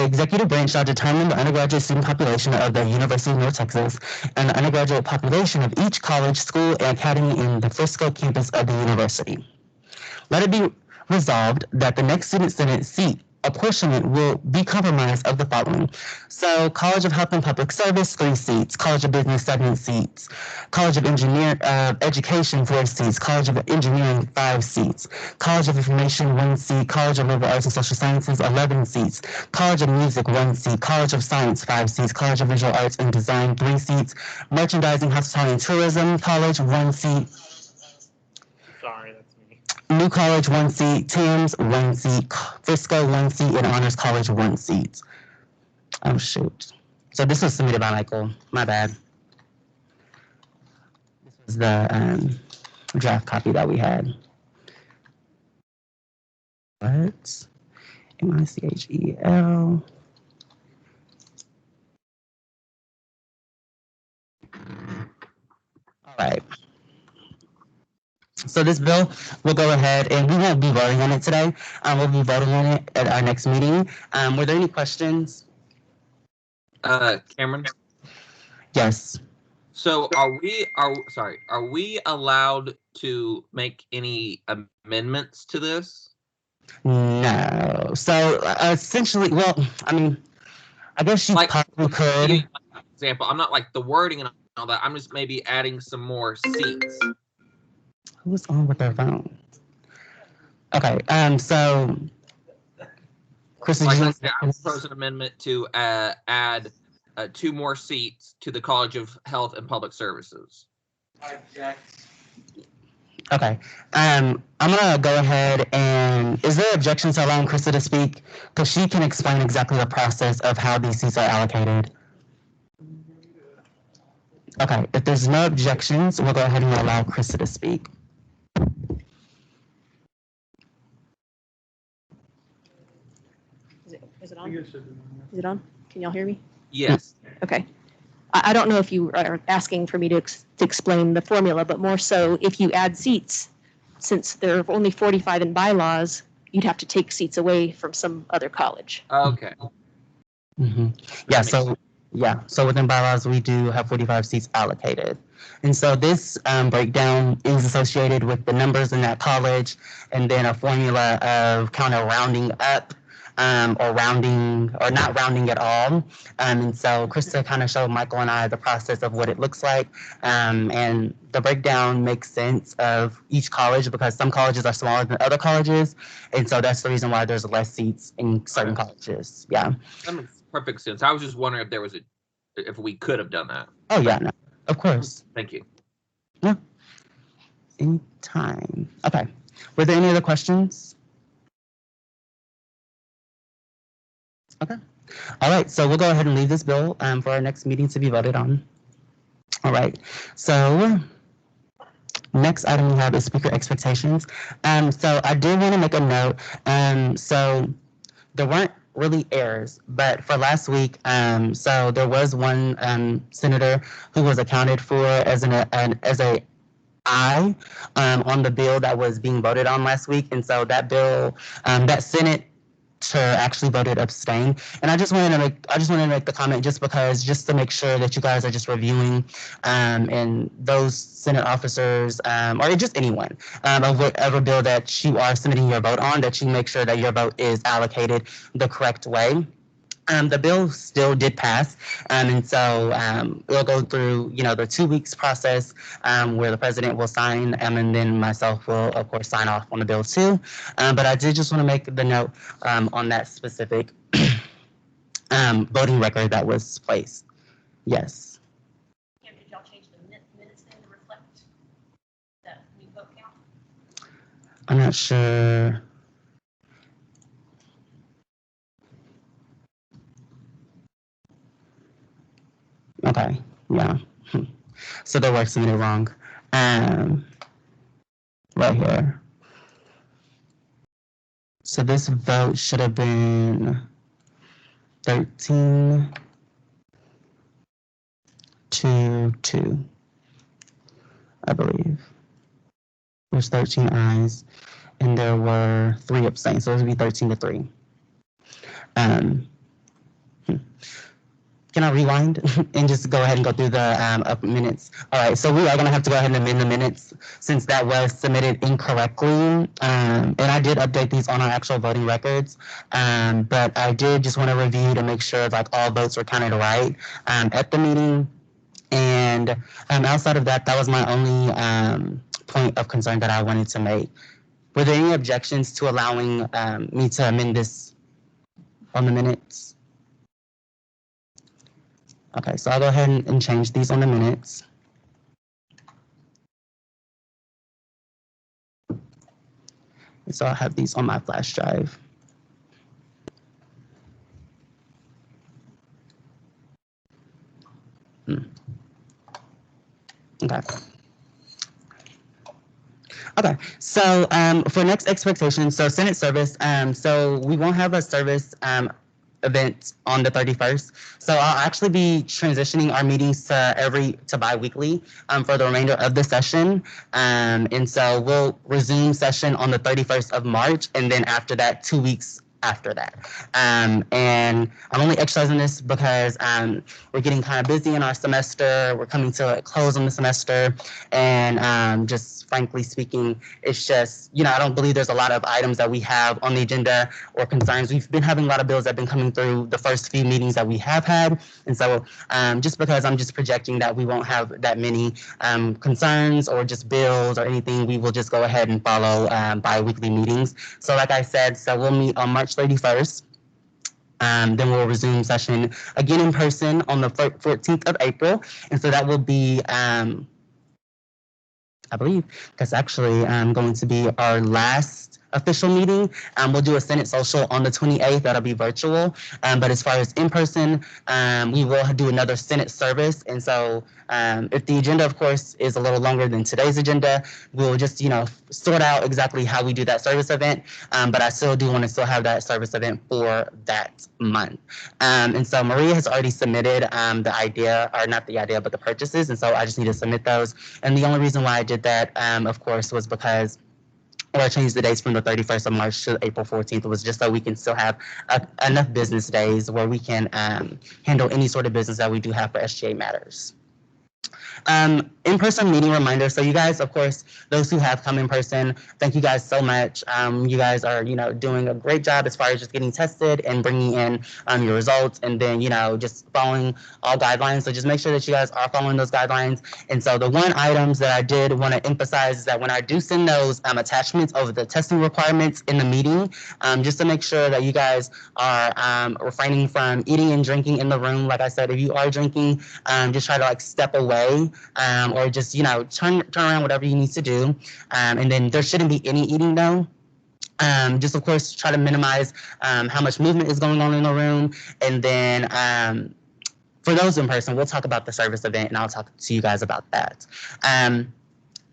the executive branch shall determine the undergraduate student population of the University of North Texas and the undergraduate population of each college, school, and academy in the Frisco campus of the university. Let it be resolved that the next student senate seat apportionment will be compromised of the following. So College of Health and Public Service, 3 seats. College of Business, 7 seats. College of Education, 4 seats. College of Engineering, 5 seats. College of Information, 1 seat. College of Liberal Arts and Social Sciences, 11 seats. College of Music, 1 seat. College of Science, 5 seats. College of Visual Arts and Design, 3 seats. Merchandising, Hospitality and Tourism College, 1 seat. Sorry, that's me. New College, 1 seat. TIMS, 1 seat. Frisco, 1 seat. And Honors College, 1 seat. Oh, shoot. So this was submitted by Michael. My bad. This was the draft copy that we had. What? MICHEL. All right. So this bill, we'll go ahead and we won't be voting on it today. We'll be voting on it at our next meeting. Were there any questions? Cameron? Yes. So are we allowed to make any amendments to this? No. So essentially, well, I mean, I guess you probably could. Example, I'm not like the wording and all that. I'm just maybe adding some more seats. Who's on with their phone? Okay. So, Chris, I propose an amendment to add 2 more seats to the College of Health and Public Services. Okay. I'm gonna go ahead and is there objection to allowing Krista to speak? Because she can explain exactly the process of how these seats are allocated. Okay. If there's no objections, we'll go ahead and allow Krista to speak. Is it on? Is it on? Can y'all hear me? Yes. Okay. I don't know if you are asking for me to explain the formula, but more so if you add seats, since there are only 45 in bylaws, you'd have to take seats away from some other college. Okay. Mm-hmm. So within bylaws, we do have 45 seats allocated. And so this breakdown is associated with the numbers in that college and then a formula of kind of rounding up or rounding or not rounding at all. And so Krista kind of showed Michael and I the process of what it looks like. And the breakdown makes sense of each college because some colleges are smaller than other colleges. And so that's the reason why there's less seats in certain colleges. Yeah. That makes perfect sense. I was just wondering if there was if we could have done that. Oh, yeah, no, of course. Thank you. Yeah. Anytime. Okay. Were there any other questions? Okay. All right. So we'll go ahead and leave this bill for our next meeting to be voted on. All right. So next item we have is speaker expectations. So I do want to make a note. So there weren't really errors, but for last week, so there was one senator who was accounted for as a aye on the bill that was being voted on last week, and so that bill, that Senate actually voted abstain. And I just wanted to make the comment just to make sure that you guys are just reviewing and those Senate officers or just anyone of whatever bill that you are submitting your vote on, that you make sure that your vote is allocated the correct way. The bill still did pass, and so we'll go through, the 2 weeks process where the president will sign, and then myself will, of course, sign off on the bill too. But I did just want to make the note on that specific voting record that was placed. Yes. Did y'all change the minutes then to reflect that new vote count? I'm not sure. Okay, yeah. So they were submitted wrong. Right here. So this vote should have been 13 to 2, I believe. There's 13 ayes, and there were 3 abstains, so it would be 13 to 3. Can I rewind and just go ahead and go through the up minutes? All right, so we are going to have to go ahead and amend the minutes since that was submitted incorrectly. And I did update these on our actual voting records, but I did just want to review to make sure like all votes were counted right at the meeting. And outside of that, that was my only point of concern that I wanted to make. Were there any objections to allowing me to amend this on the minutes? Okay, so I'll go ahead and change these on the minutes. So I'll have these on my flash drive. Okay. Okay, so for next expectation, so Senate service, so we won't have a service event on the 31st. So I'll actually be transitioning our meetings to bi-weekly for the remainder of the session. And so we'll resume session on the 31st of March, and then after that, 2 weeks after that. And I'm only exercising this because we're getting kind of busy in our semester. We're coming to a close on the semester, and just frankly speaking, it's just, I don't believe there's a lot of items that we have on the agenda or concerns. We've been having a lot of bills that have been coming through the first few meetings that we have had. And so just because I'm just projecting that we won't have that many concerns or just bills or anything, we will just go ahead and follow bi-weekly meetings. So like I said, so we'll meet on March 31st. Then we'll resume session again in person on the 14th of April. And so that will be, I believe that's actually going to be our last official meeting. We'll do a Senate social on the 28th. That'll be virtual. But as far as in person, we will do another Senate service. And so if the agenda, of course, is a little longer than today's agenda, we'll just, sort out exactly how we do that service event. But I still do want to still have that service event for that month. And so Maria has already submitted the idea, or not the idea, but the purchases. And so I just need to submit those. And the only reason why I did that, of course, was because or I changed the dates from the 31st of March to April 14th. It was just so we can still have enough business days where we can handle any sort of business that we do have for SGA matters. In-person meeting reminder. So you guys, of course, those who have come in person, thank you guys so much. You guys are, doing a great job as far as just getting tested and bringing in your results, and then, just following all guidelines. So just make sure that you guys are following those guidelines. And so the one items that I did want to emphasize is that when I do send those attachments of the testing requirements in the meeting, just to make sure that you guys are refraining from eating and drinking in the room. Like I said, if you are drinking, just try to step away. Or just, turn around, whatever you need to do. And then there shouldn't be any eating though. Just of course, try to minimize how much movement is going on in the room. And then for those in person, we'll talk about the service event and I'll talk to you guys about that.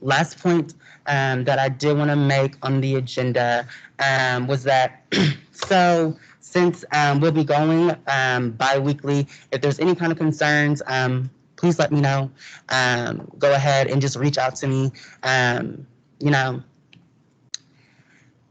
Last point that I did want to make on the agenda was that, so since we'll be going bi-weekly, if there's any kind of concerns, please let me know. Go ahead and just reach out to me.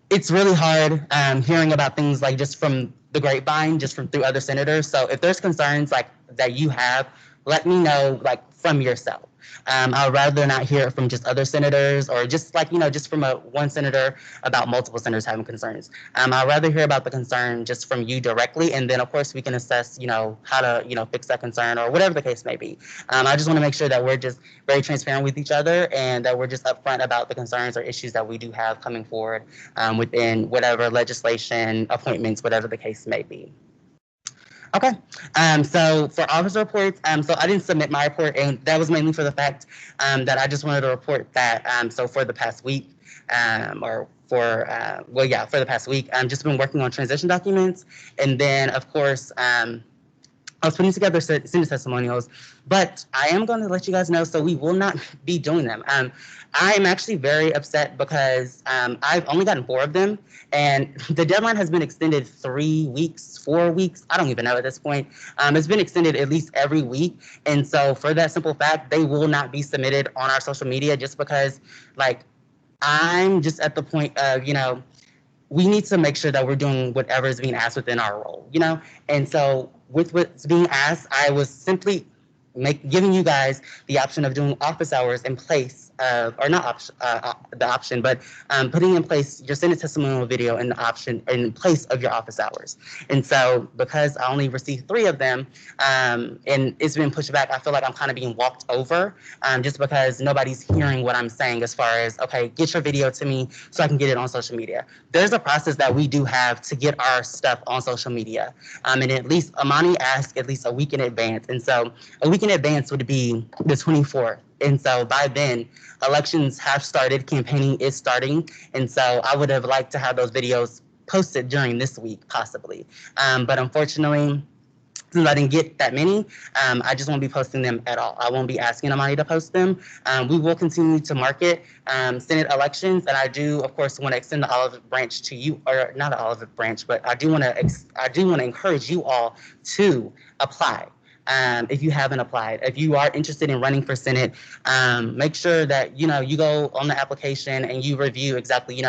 It's really hard hearing about things like just from the grapevine, just from through other senators. So if there's concerns like that you have, let me know from yourself. I'd rather not hear it from just other senators or just just from one senator about multiple senators having concerns. I'd rather hear about the concern just from you directly, and then of course we can assess, how to, fix that concern or whatever the case may be. I just want to make sure that we're just very transparent with each other and that we're just upfront about the concerns or issues that we do have coming forward within whatever legislation, appointments, whatever the case may be. Okay, so for officer reports, so I didn't submit my report, and that was mainly for the fact that I just wanted to report that, so for the past week, for the past week, I've just been working on transition documents, and then, of course, I was putting together Senate testimonials, but I am going to let you guys know, so we will not be doing them. I am actually very upset because I've only gotten 4 of them, and the deadline has been extended 3 weeks, 4 weeks. I don't even know at this point. It's been extended at least every week, and so for that simple fact, they will not be submitted on our social media just because, I'm just at the point of, we need to make sure that we're doing whatever is being asked within our role, and so with what's being asked, I was simply giving you guys the option of doing office hours in place of, or not the option, but putting in place your Senate testimonial video in the option in place of your office hours. And so because I only received 3 of them, and it's been pushed back, I feel like I'm kind of being walked over, just because nobody's hearing what I'm saying as far as, okay, get your video to me so I can get it on social media. There's a process that we do have to get our stuff on social media. And at least Amani asked at least a week in advance. And so a week in advance would be the 24th. And so by then, elections have started, campaigning is starting. And so I would have liked to have those videos posted during this week, possibly. But unfortunately, since I didn't get that many, I just won't be posting them at all. I won't be asking Amani to post them. We will continue to market Senate elections, and I do, of course, want to extend the olive branch to you, or not the olive branch, but I do want to encourage you all to apply. If you haven't applied, if you are interested in running for Senate, make sure that you go on the application and you review exactly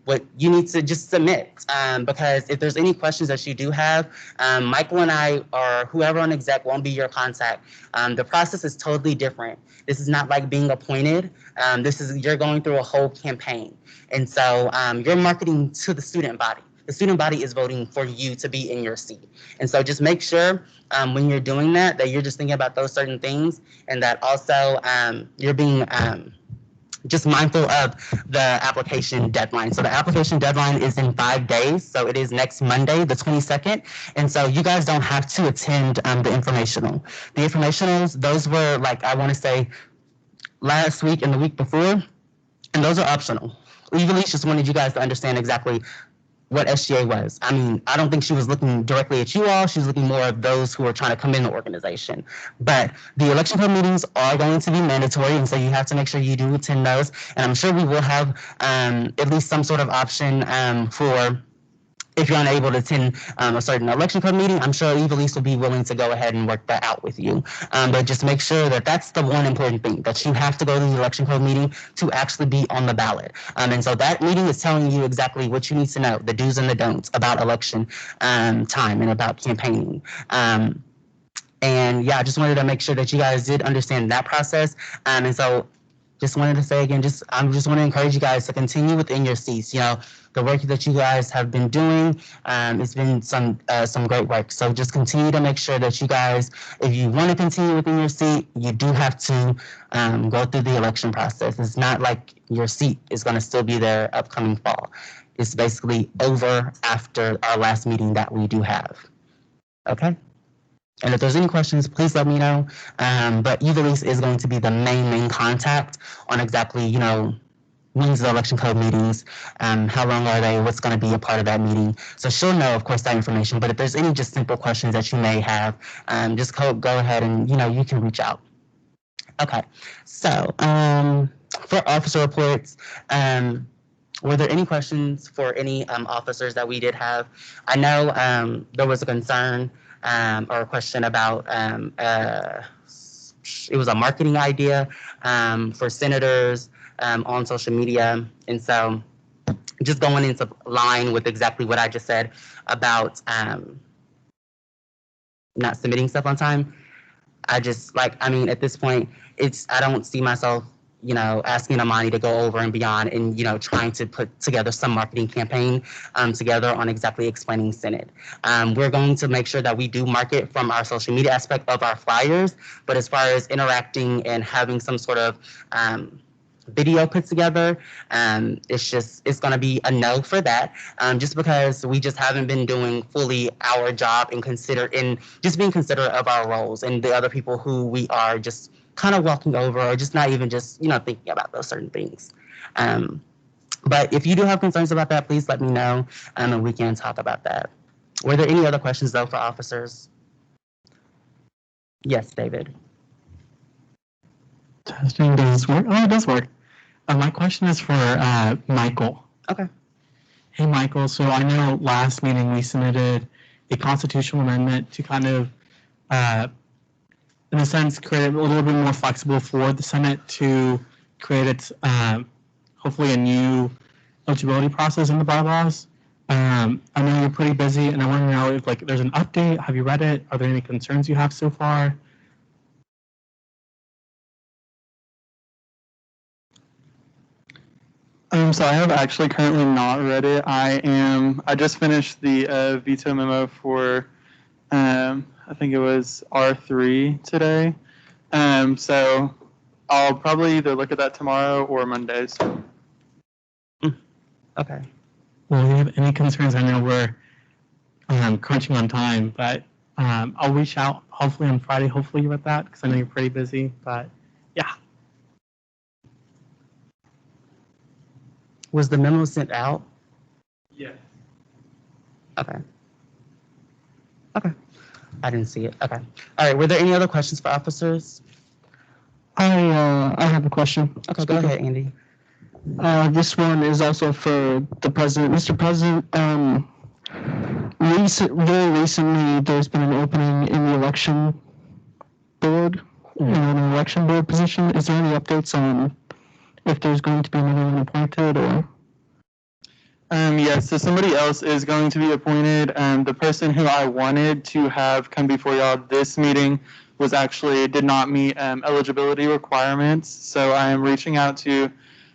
what you need to just submit, because if there's any questions that you do have, Michael and I or whoever on exec won't be your contact. The process is totally different. This is not like being appointed. You're going through a whole campaign, and so you're marketing to the student body. The student body is voting for you to be in your seat. And so just make sure when you're doing that you're just thinking about those certain things, and that also you're being just mindful of the application deadline. So the application deadline is in 5 days. So it is next Monday, the 22nd. And so you guys don't have to attend the informational. The informationals, those were I want to say last week and the week before, and those are optional. Evelise just wanted you guys to understand exactly what SGA was. I mean, I don't think she was looking directly at you all. She was looking more at those who are trying to come in the organization. But the election code meetings are going to be mandatory, and so you have to make sure you do attend those. And I'm sure we will have at least some sort of option for if you're unable to attend a certain election code meeting. I'm sure Evelise will be willing to go ahead and work that out with you. But just make sure that that's the one important thing, that you have to go to the election code meeting to actually be on the ballot. And so that meeting is telling you exactly what you need to know, the do's and the don'ts about election time and about campaigning. And yeah, I just wanted to make sure that you guys did understand that process. And so just wanted to say again, I just want to encourage you guys to continue within your seats. The work that you guys have been doing, it's been some great work. So just continue to make sure that you guys, if you want to continue within your seat, you do have to go through the election process. It's not like your seat is going to still be there upcoming fall. It's basically over after our last meeting that we do have. Okay? And if there's any questions, please let me know. But Evelise is going to be the main contact on exactly, when's the election code meetings, how long are they, what's going to be a part of that meeting. So she'll know, of course, that information. But if there's any just simple questions that you may have, just go ahead and, you can reach out. Okay. So for officer reports, were there any questions for any officers that we did have? I know there was a concern or a question about it was a marketing idea for senators on social media. And so just going into line with exactly what I just said about not submitting stuff on time. At this point, I don't see myself asking Amani to go over and beyond and, trying to put together some marketing campaign together on exactly explaining Senate. We're going to make sure that we do market from our social media aspect of our flyers, but as far as interacting and having some sort of video put together, it's going to be a no for that, just because we just haven't been doing fully our job and just being considerate of our roles and the other people who we are just kind of walking over, or just not even just, thinking about those certain things. But if you do have concerns about that, please let me know, and we can talk about that. Were there any other questions, though, for officers? Yes, David. Testing, does this work? Oh, it does work. My question is for Michael. Okay. Hey, Michael, so I know last meeting we submitted a constitutional amendment to kind of in a sense, create it a little bit more flexible for the Senate to create its, hopefully, a new eligibility process in the bylaws. I know you're pretty busy, and I want to know if like there's an update. Have you read it? Are there any concerns you have so far? So I have actually currently not read it. I just finished the veto memo for, I think it was R3 today. So I'll probably either look at that tomorrow or Monday. So. Okay. Well, if you have any concerns, I know we're crunching on time, but I'll reach out hopefully on Friday, hopefully with that, because I know you're pretty busy, but yeah. Was the memo sent out? Yeah. Okay. Okay. I didn't see it. Okay. All right. Were there any other questions for officers? I have a question. Okay, go ahead, Andy. This one is also for the president. Mr. President, very recently, there's been an opening in the election board, an election board position. Is there any updates on if there's going to be another one appointed or? Yes, so somebody else is going to be appointed. The person who I wanted to have come before y'all this meeting was actually did not meet eligibility requirements. So I am reaching out to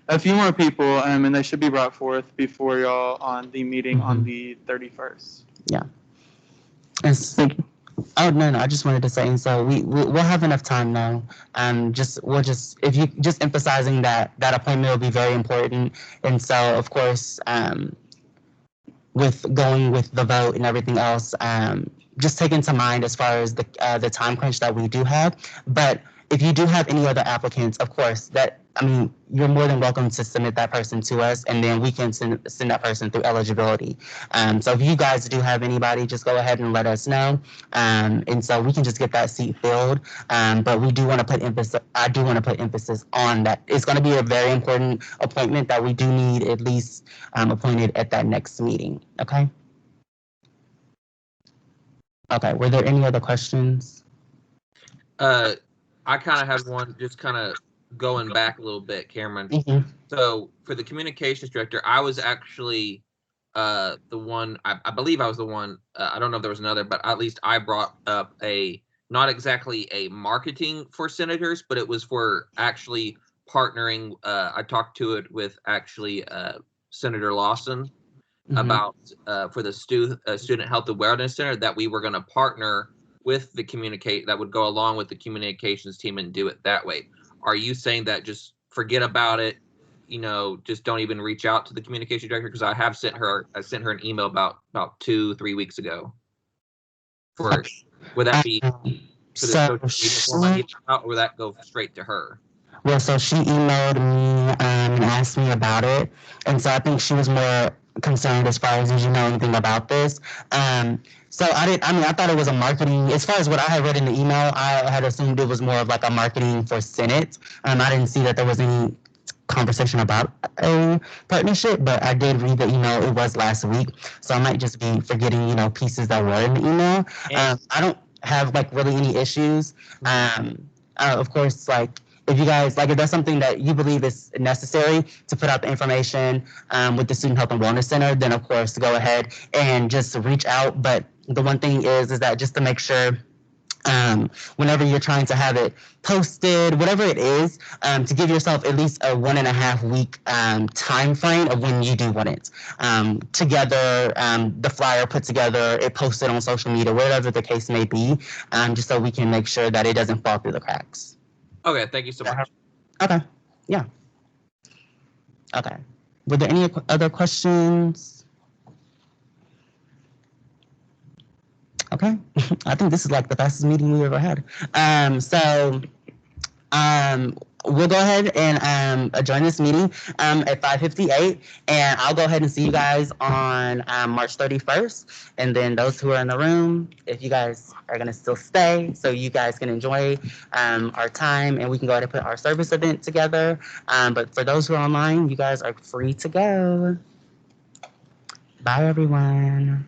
a few more people, and they should be brought forth before y'all on the meeting on the 31st. Yeah. Thank you. Oh no, I just wanted to say, and so we'll have enough time now. If you just emphasizing that appointment will be very important, and so of course, with going with the vote and everything else, just take into mind as far as the time crunch that we do have. But if you do have any other applicants, of course, you're more than welcome to submit that person to us, and then we can send that person through eligibility. So if you guys do have anybody, just go ahead and let us know, and so we can just get that seat filled. But we do want to put emphasis. I do want to put emphasis on that. It's going to be a very important appointment that we do need at least appointed at that next meeting. Okay. Okay. Were there any other questions? I kind of had one just kind of going back a little bit, Cameron. Mm-hmm. So for the communications director, I was actually the one, I believe I was the one, I don't know if there was another, but at least I brought up not exactly a marketing for senators, but it was for actually partnering. I talked to it with actually Senator Lawson about for the Student Health Awareness Center that we were going to partner with the that would go along with the communications team and do it that way. Are you saying that just forget about it? Just don't even reach out to the communication director? Because I sent her an email about 2-3 weeks ago. Would that be for the social media form or would that go straight to her? Well, so she emailed me and asked me about it, and so I think she was more concerned as far as did you know anything about this. So I thought it was a marketing. As far as what I had read in the email, I had assumed it was more of like a marketing for Senate. I didn't see that there was any conversation about a partnership, but I did read the email. It was last week, so I might just be forgetting, pieces that were in the email. I don't have like really any issues. Of course, like if you guys if that's something that you believe is necessary to put out the information with the Student Health and Wellness Center, then of course go ahead and just reach out. But the one thing is that just to make sure whenever you're trying to have it posted, whatever it is, to give yourself at least a 1.5 week time frame of when you do want it together, the flyer put together, it posted on social media, whatever the case may be, just so we can make sure that it doesn't fall through the cracks. Okay, thank you so much. Okay, yeah. Okay. Were there any other questions? Okay, I think this is like the fastest meeting we've ever had. We'll go ahead and adjourn this meeting at 5:58, and I'll go ahead and see you guys on March 31st. And then those who are in the room, if you guys are gonna still stay, so you guys can enjoy our time, and we can go ahead and put our service event together. But for those who are online, you guys are free to go. Bye, everyone.